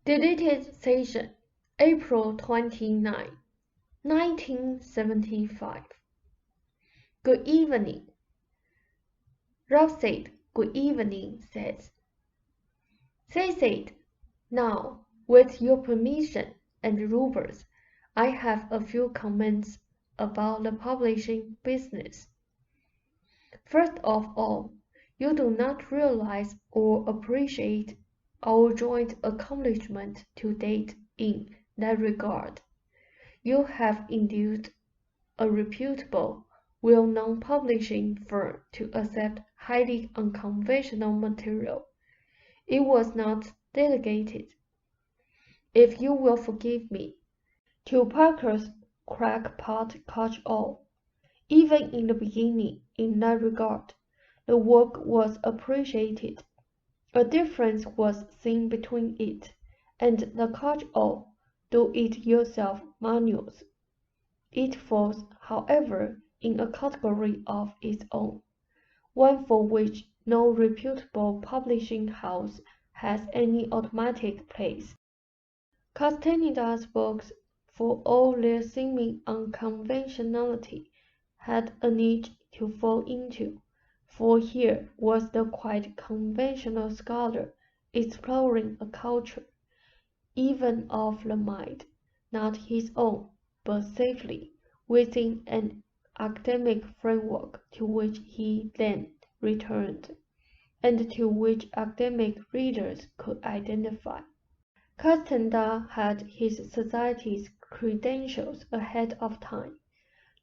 Deleted session, April 29, 1975. Good evening. Ralph said, "Good evening, Seth." Seth said, "Now, with your permission and Rupert's, I have a few comments about the publishing business. First of all, you do not realize or appreciate our joint accomplishment to date in that regard. You have induced a reputable, well-known publishing firm to accept highly unconventional material. It was not delegated, if you will forgive me, to Parker's crackpot catch-all. Even in the beginning, in that regard, the work was appreciated. A difference was seen between it and the catch-all do-it-yourself manuals. It falls, however, in a category of its own, one for which no reputable publishing house has any automatic place. Castaneda's books, for all their seeming unconventionality, had a niche to fall into, for here was the quite conventional scholar exploring a culture, even of the mind, not his own, but safely within an academic framework to which he then returned, and to which academic readers could identify. Castaneda had his society's credentials ahead of time.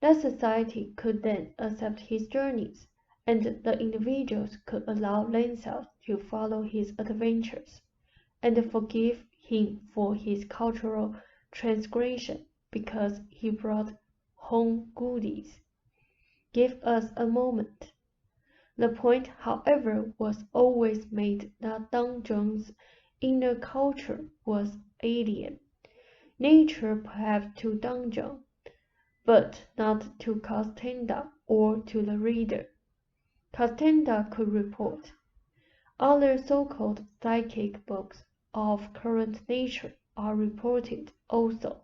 That society could then accept his journeys, and the individuals could allow themselves to follow his adventures, and forgive him for his cultural transgression because he brought home goodies. Give us a moment. The point, however, was always made that Donjon's inner culture was alien. Nature perhaps to Donjon, but not to Castaneda or to the reader. Castaneda could report. Other so-called psychic books of current nature are reported also,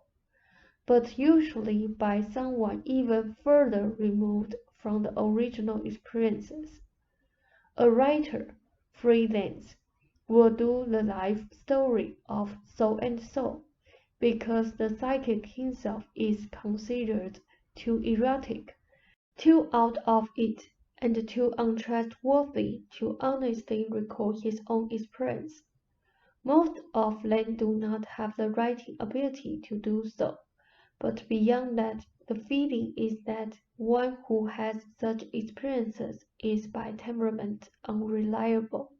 but usually by someone even further removed from the original experiences. A writer, freelance, will do the life story of so-and-so, because the psychic himself is considered too erratic, too out of it, and too untrustworthy to honestly record his own experience. Most of them do not have the writing ability to do so, but beyond that, the feeling is that one who has such experiences is by temperament unreliable.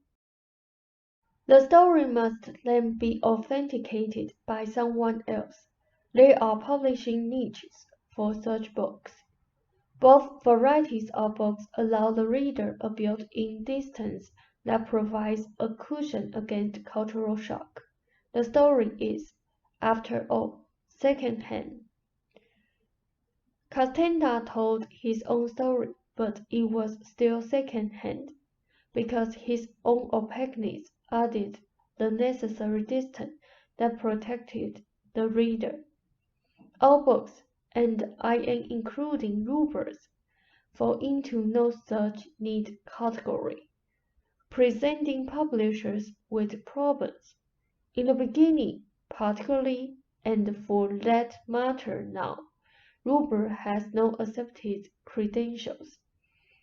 The story must then be authenticated by someone else. There are publishing niches for such books. Both varieties of books allow the reader a built-in distance that provides a cushion against cultural shock. The story is, after all, second-hand. Castaneda told his own story, but it was still second-hand, because his own opaqueness added the necessary distance that protected the reader. All books, and I am including Rupert's, fall into no such neat category, presenting publishers with problems. In the beginning, particularly, and for that matter now, Rupert has no accepted credentials.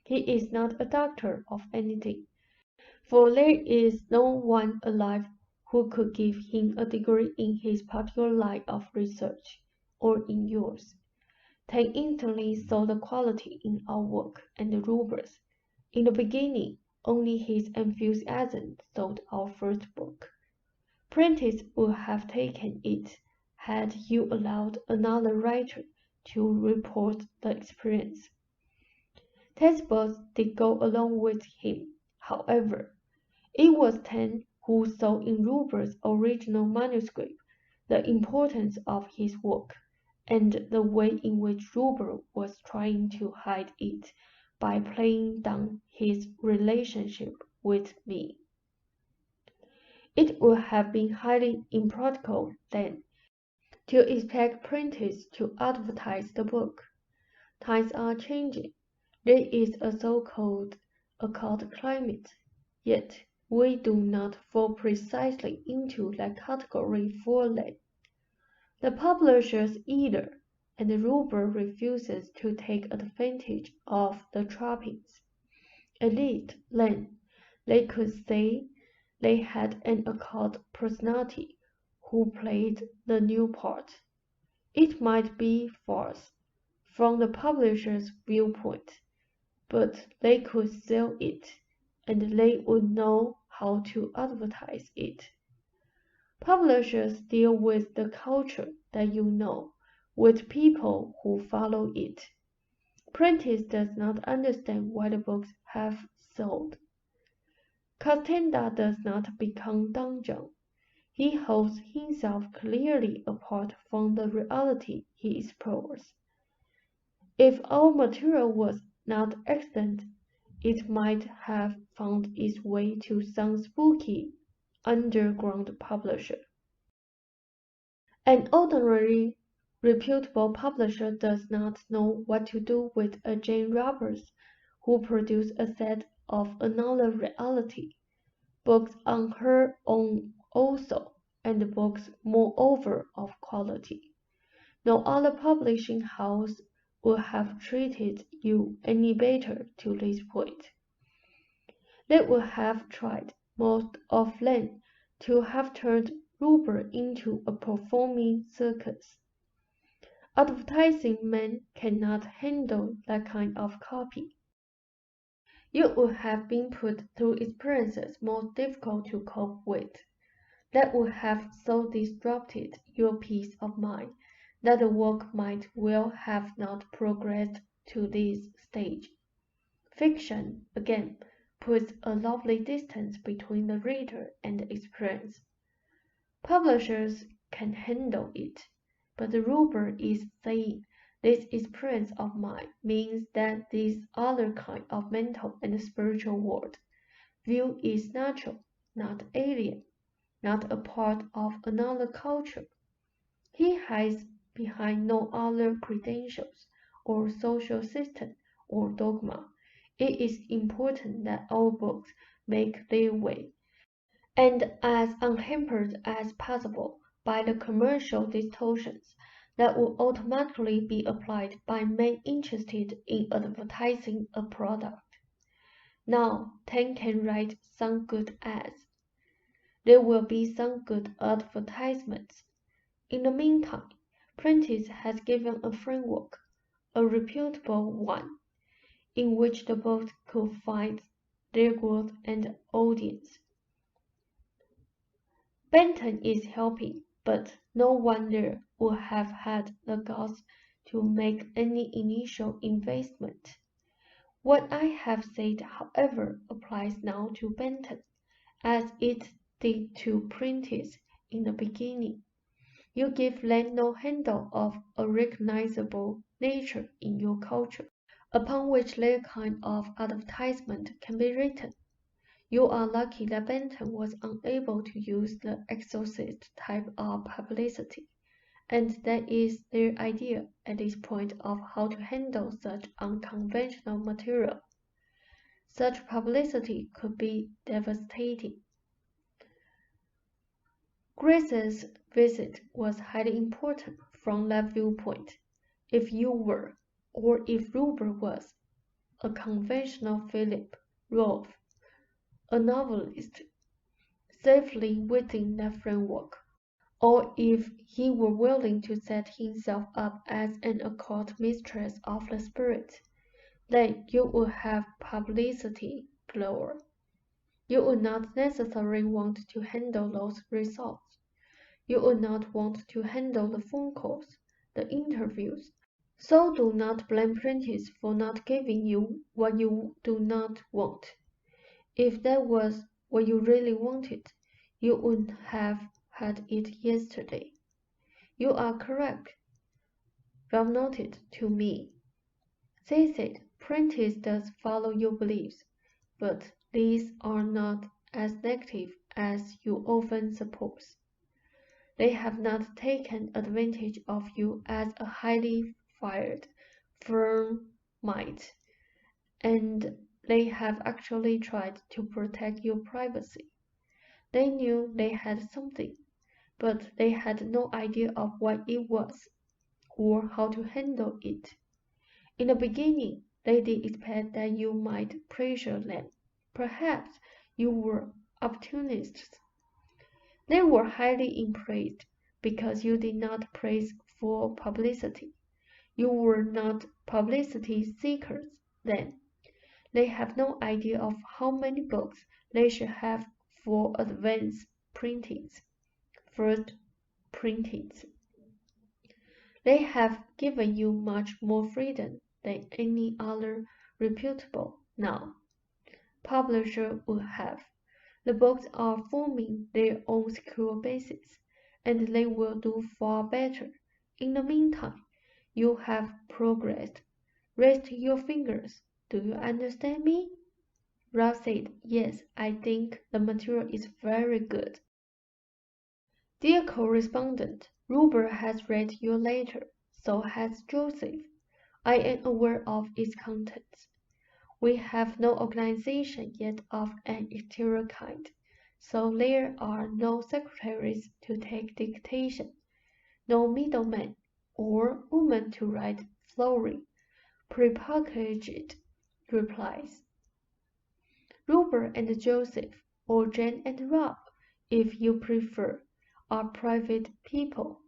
He is not a doctor of anything, for there is no one alive who could give him a degree in his particular line of research, or in yours. They instantly saw the quality in our work and Rupert's. In the beginning, only his enthusiasm sold our first book. Prentice would have taken it had you allowed another writer to report the experience. Textbooks did go along with him, however. It was Ten who saw in Rupert's original manuscript the importance of his work, and the way in which Rupert was trying to hide it by playing down his relationship with me. It would have been highly impractical then to expect printers to advertise the book. Times are changing. There is a so-called occult climate, yet we do not fall precisely into that category for them. The publishers either, and Ruber refuses to take advantage of the trappings. At least then, they could say they had an occult personality who played the new part. It might be false from the publisher's viewpoint, but they could sell it, and they would know how to advertise it. Publishers deal with the culture that you know, with people who follow it. Prentice does not understand why the books have sold. Castenda does not become Donjon. He holds himself clearly apart from the reality he explores. If our material was not excellent, it might have found its way to some spooky underground publisher. An ordinary, reputable publisher does not know what to do with a Jane Roberts who produced a set of another reality, books on her own also, and books moreover of quality. No other publishing house would have treated you any better to this point. They would have tried, most of them, to have turned Ruber into a performing circus. Advertising men cannot handle that kind of copy. You would have been put through experiences most difficult to cope with, that would have so disrupted your peace of mind that the work might well have not progressed to this stage. Fiction, again, puts a lovely distance between the reader and the experience. Publishers can handle it, but Ruber is saying this experience of mine means that this other kind of mental and spiritual world view is natural, not alien, not a part of another culture. He hides behind no other credentials or social system or dogma. It is important that our books make their way, and as unhampered as possible by the commercial distortions that would automatically be applied by men interested in advertising a product. Now, 10 can write some good ads. There will be some good advertisements. In the meantime, Prentice has given a framework, a reputable one, in which the books could find their growth and audience. Benton is helping, but no one there would have had the guts to make any initial investment. What I have said, however, applies now to Benton, as it did to Prentice in the beginning. You give them no handle of a recognizable nature in your culture, upon which their kind of advertisement can be written. You are lucky that Benton was unable to use the exorcist type of publicity, and that is their idea at this point of how to handle such unconventional material. Such publicity could be devastating. Grace's visit was highly important from that viewpoint. If you were, or if Ruber was, a conventional Philip Rolfe, a novelist, safely within that framework, or if he were willing to set himself up as an occult mistress of the spirit, then you would have publicity galore. You would not necessarily want to handle those results. You would not want to handle the phone calls, the interviews. So do not blame Prentice for not giving you what you do not want. If that was what you really wanted, you would have had it yesterday. You are correct. Well noted to me. They said Prentice does follow your beliefs, but these are not as negative as you often suppose. They have not taken advantage of you as a highly fired firm might, and they have actually tried to protect your privacy. They knew they had something, but they had no idea of what it was, or how to handle it. In the beginning, they did expect that you might pressure them. Perhaps you were opportunists. They were highly impressed because you did not press for publicity. You were not publicity seekers then. They have no idea of how many books they should have for advanced printings, first printings. They have given you much more freedom than any other reputable now publisher would have. The books are forming their own secure basis, and they will do far better. In the meantime, you have progressed. Rest your fingers. Do you understand me? Ralph said, Yes, I think the material is very good. Dear correspondent, Ruber has read your letter. So has Joseph. I am aware of its contents. We have no organization yet of an exterior kind, so there are no secretaries to take dictation, no middleman or woman to write flowery, prepackaged replies. Ruber and Joseph, or Jane and Rob, if you prefer, are private people.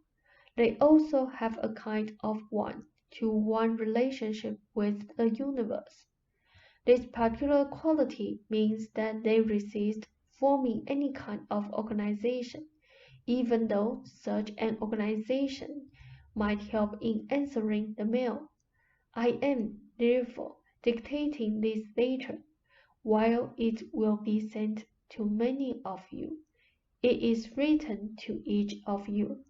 They also have a kind of one-to-one relationship with the universe. This particular quality means that they resist forming any kind of organization, even though such an organization might help in answering the mail. I am, therefore, dictating this letter. While it will be sent to many of you, it is written to each of you,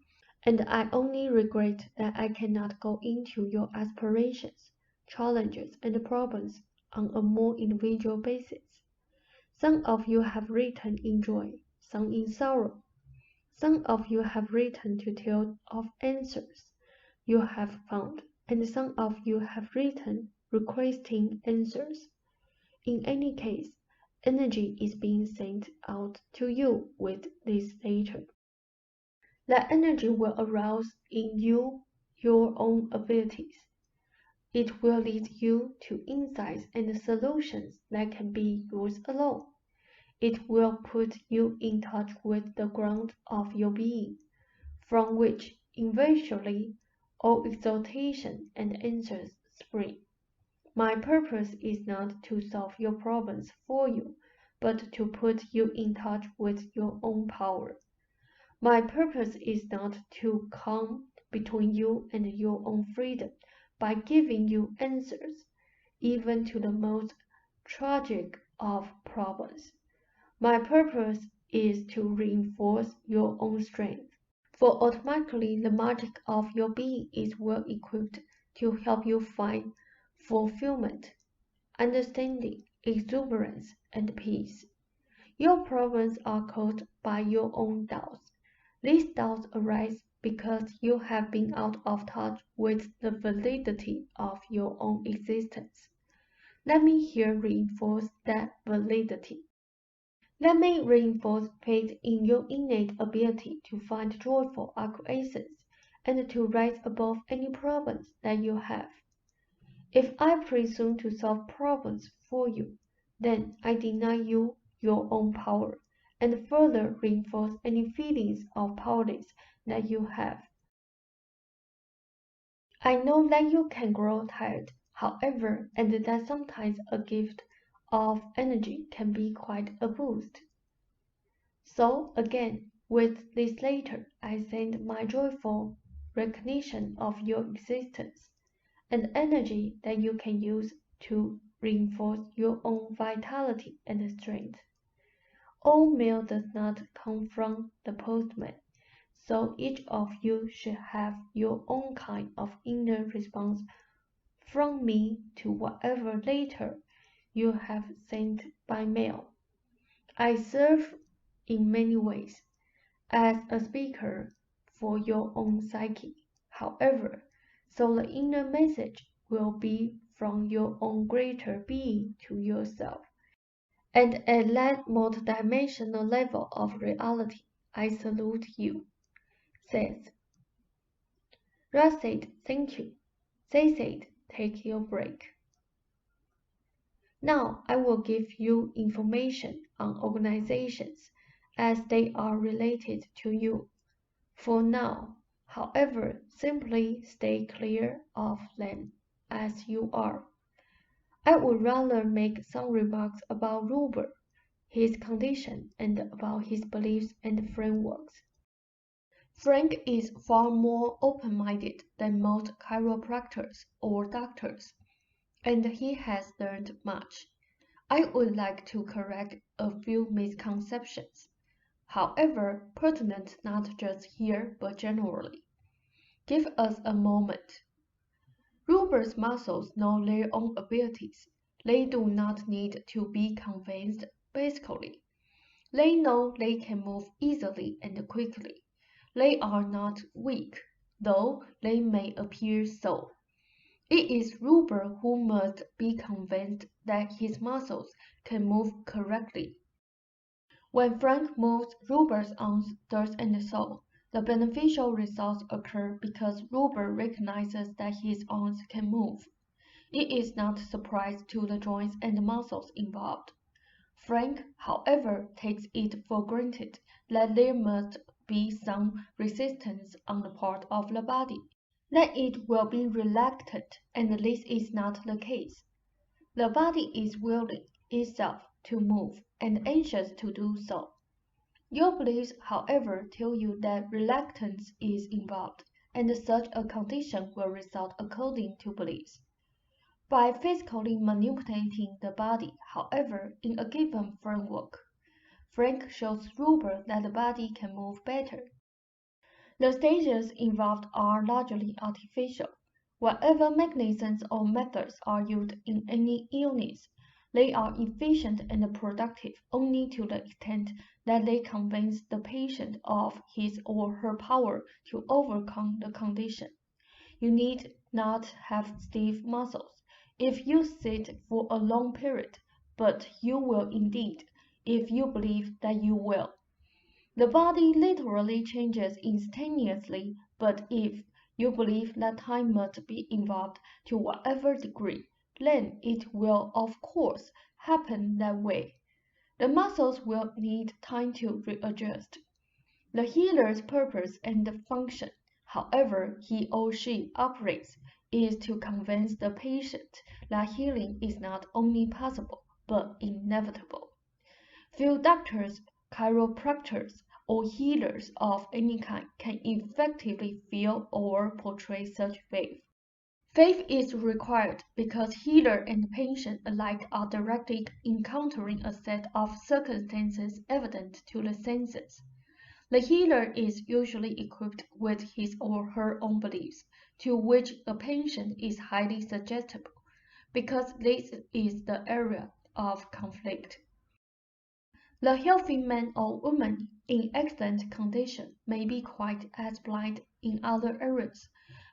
and I only regret that I cannot go into your aspirations, challenges, and problems on a more individual basis. Some of you have written in joy, some in sorrow. Some of you have written to tell of answers you have found, and some of you have written requesting answers. In any case, energy is being sent out to you with this letter. That energy will arouse in you your own abilities. It will lead you to insights and solutions that can be yours alone. It will put you in touch with the ground of your being, from which eventually all exaltation and answers spring. My purpose is not to solve your problems for you, but to put you in touch with your own power. My purpose is not to come between you and your own freedom by giving you answers, even to the most tragic of problems. My purpose is to reinforce your own strength, for automatically the magic of your being is well equipped to help you find fulfillment, understanding, exuberance, and peace. Your problems are caused by your own doubts. These doubts arise because you have been out of touch with the validity of your own existence. Let me here reinforce that validity. Let me reinforce faith in your innate ability to find joyful acquiescence and to rise above any problems that you have. If I presume to solve problems for you, then I deny you your own power, and further reinforce any feelings of powerlessness that you have. I know that you can grow tired, however, and that sometimes a gift of energy can be quite a boost. So again, with this letter, I send my joyful recognition of your existence, and energy that you can use to reinforce your own vitality and strength. All mail does not come from the postman, so each of you should have your own kind of inner response from me to whatever letter you have sent by mail. I serve in many ways, as a speaker for your own psyche. However, so the inner message will be from your own greater being to yourself. And at that multidimensional level of reality, I salute you. Seth. Russ said, thank you. They said, take your break. Now I will give you information on organizations as they are related to you. For now, however, simply stay clear of them as you are. I would rather make some remarks about Ruber, his condition, and about his beliefs and frameworks. Frank is far more open-minded than most chiropractors or doctors, and he has learned much. I would like to correct a few misconceptions, however pertinent not just here but generally. Give us a moment. Ruber's muscles know their own abilities. They do not need to be convinced, basically. They know they can move easily and quickly. They are not weak, though they may appear so. It is Ruber who must be convinced that his muscles can move correctly. When Frank moves Ruber's arms, does and so, the beneficial results occur because Ruber recognizes that his arms can move. It is not a surprise to the joints and muscles involved. Frank, however, takes it for granted that there must be some resistance on the part of the body, that it will be reluctant, and this is not the case. The body is willing itself to move and anxious to do so. Your beliefs, however, tell you that reluctance is involved, and such a condition will result according to beliefs. By physically manipulating the body, however, in a given framework, Frank shows Ruber that the body can move better. The stages involved are largely artificial. Whatever mechanisms or methods are used in any illness, they are efficient and productive only to the extent that they convince the patient of his or her power to overcome the condition. You need not have stiff muscles if you sit for a long period, but you will indeed if you believe that you will. The body literally changes instantaneously, but if you believe that time must be involved to whatever degree, then it will of course happen that way. The muscles will need time to readjust. The healer's purpose and function, however he or she operates, is to convince the patient that healing is not only possible, but inevitable. Few doctors, chiropractors, or healers of any kind can effectively feel or portray such faith. Faith is required because healer and patient alike are directly encountering a set of circumstances evident to the senses. The healer is usually equipped with his or her own beliefs, to which the patient is highly suggestible, because this is the area of conflict. The healthy man or woman in excellent condition may be quite as blind in other areas,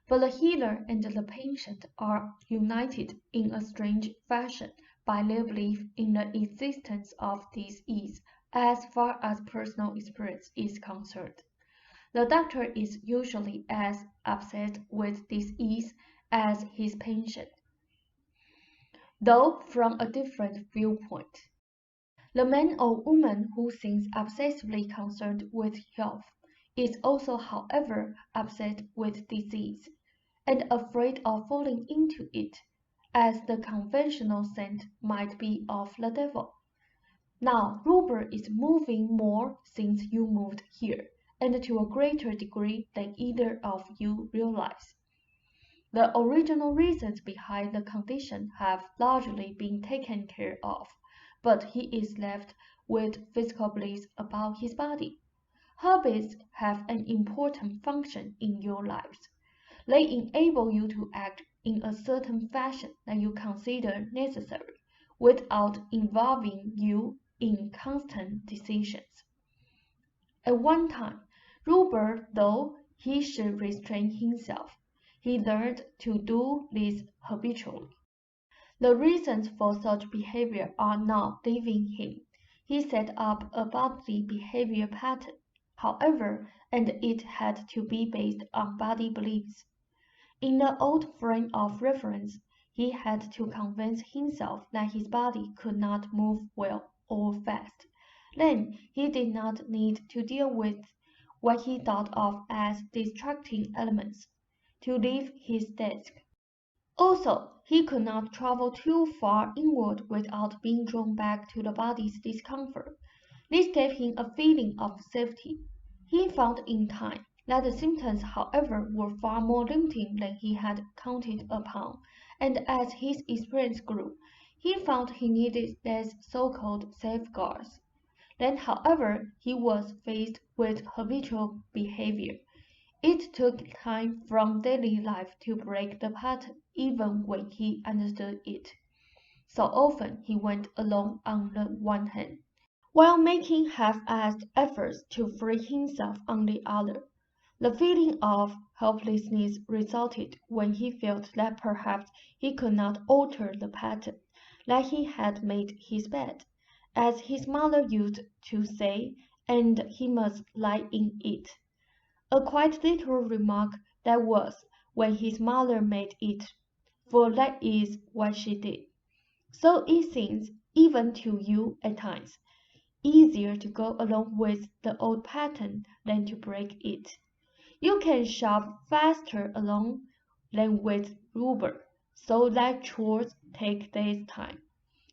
but the healer and the patient are united in a strange fashion by their belief in the existence of disease as far as personal experience is concerned. The doctor is usually as upset with disease as his patient, though from a different viewpoint. The man or woman who seems obsessively concerned with health is also, however, upset with disease, and afraid of falling into it, as the conventional sense might be of the devil. Now, Ruber is moving more since you moved here, and to a greater degree than either of you realize. The original reasons behind the condition have largely been taken care of, but he is left with physical beliefs about his body. Habits have an important function in your lives. They enable you to act in a certain fashion that you consider necessary, without involving you in constant decisions. At one time, Robert thought he should restrain himself. He learned to do this habitually. The reasons for such behavior are now leaving him. He set up a bodily behavior pattern, however, and it had to be based on body beliefs. In the old frame of reference, he had to convince himself that his body could not move well or fast. Then he did not need to deal with what he thought of as distracting elements, to leave his desk. Also, he could not travel too far inward without being drawn back to the body's discomfort. This gave him a feeling of safety. He found in time that the symptoms, however, were far more limiting than he had counted upon, and as his experience grew, he found he needed less so-called safeguards. Then, however, he was faced with habitual behavior. It took time from daily life to break the pattern, even when he understood it. So often he went along on the one hand, while making half-assed efforts to free himself on the other. The feeling of helplessness resulted when he felt that perhaps he could not alter the pattern, that he had made his bed, as his mother used to say, and he must lie in it. A quite literal remark that was, when his mother made it, for that is what she did. So it seems, even to you at times, easier to go along with the old pattern than to break it. You can shop faster alone than with Uber, so that chores take less time.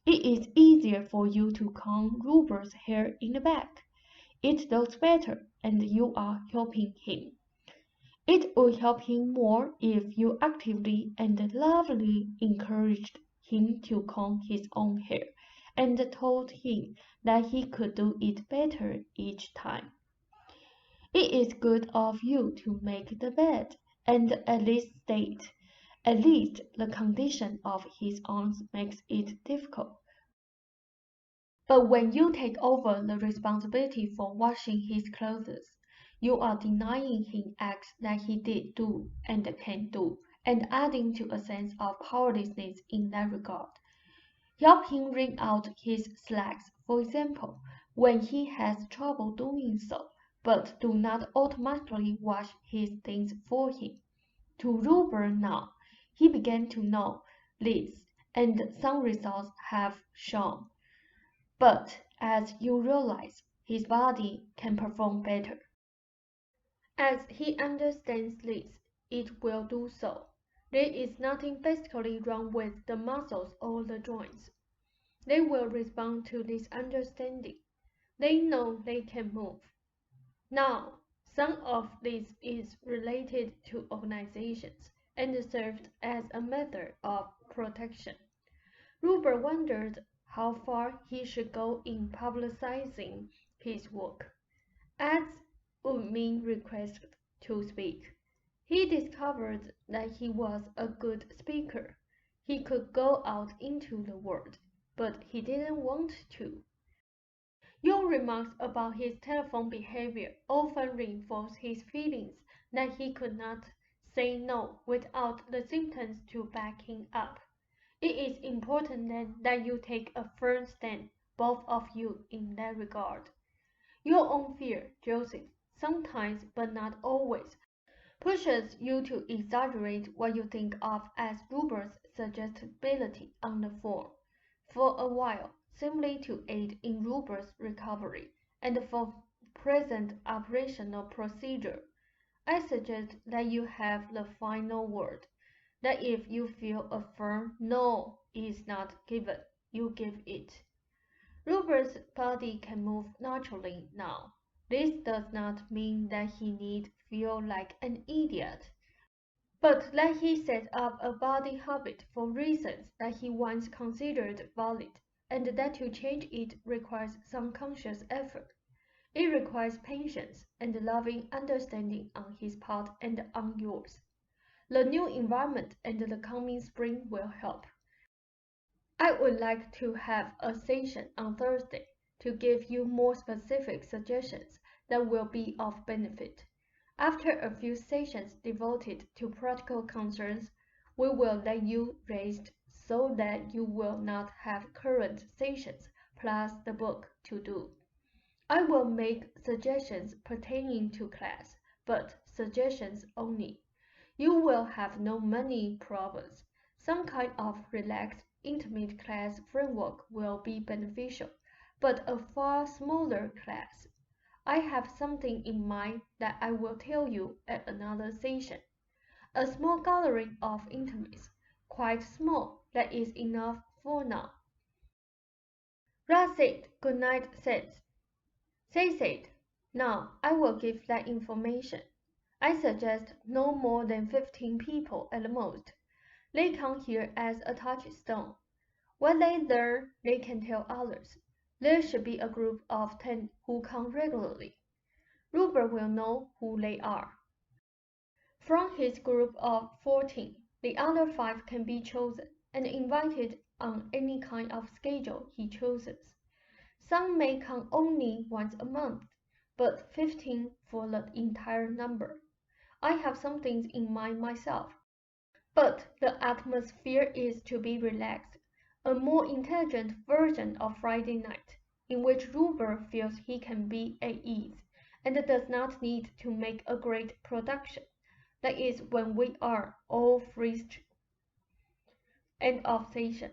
It is easier for you to comb Uber's hair in the back. It looks better, and you are helping him. It would help him more if you actively and lovingly encouraged him to comb his own hair, and told him that he could do it better each time. It is good of you to make the bed, and at least state. At least the condition of his arms makes it difficult. But when you take over the responsibility for washing his clothes, you are denying him acts that he did do and can do, and adding to a sense of powerlessness in that regard. Help him wring out his slacks, for example, when he has trouble doing so, but do not automatically wash his things for him. To Robert now, he began to know this, and some results have shown. But as you realize, his body can perform better. As he understands this, it will do so. There is nothing physically wrong with the muscles or the joints. They will respond to this understanding. They know they can move. Now, some of this is related to organizations and served as a method of protection. Robert wondered how far he should go in publicizing his work. Ads would mean requests to speak. He discovered that he was a good speaker. He could go out into the world, but he didn't want to. Your remarks about his telephone behavior often reinforce his feelings that he could not say no without the symptoms to back him up. It is important then that you take a firm stand, both of you, in that regard. Your own fear, Joseph, sometimes but not always, pushes you to exaggerate what you think of as Rubert's suggestibility on the form. For a while, simply to aid in Rubert's recovery, and for present operational procedure, I suggest that you have the final word, that if you feel a firm no is not given, you give it. Rubert's body can move naturally now. This does not mean that he need feel like an idiot, but that he set up a body habit for reasons that he once considered valid, and that to change it requires some conscious effort. It requires patience and loving understanding on his part and on yours. The new environment and the coming spring will help. I would like to have a session on Thursday to give you more specific suggestions that will be of benefit. After a few sessions devoted to practical concerns, we will let you rest so that you will not have current sessions plus the book to do. I will make suggestions pertaining to class, but suggestions only. You will have no money problems. Some kind of relaxed, intimate class framework will be beneficial, but a far smaller class. I have something in mind that I will tell you at another session. A small gathering of intimates, quite small, that is enough for now. Ra said, "Good night, Seth." They said, "Now I will give that information. I suggest no more than 15 people at the most. They come here as a touchstone. What they learn, they can tell others. There should be a group of 10 who come regularly. Rupert will know who they are. From his group of 14, the other 5 can be chosen and invited on any kind of schedule he chooses. Some may come only once a month, but 15 for the entire number. I have some things in mind myself, but the atmosphere is to be relaxed, a more intelligent version of Friday night, in which Rupert feels he can be at ease, and does not need to make a great production. That is when we are all free. End of session.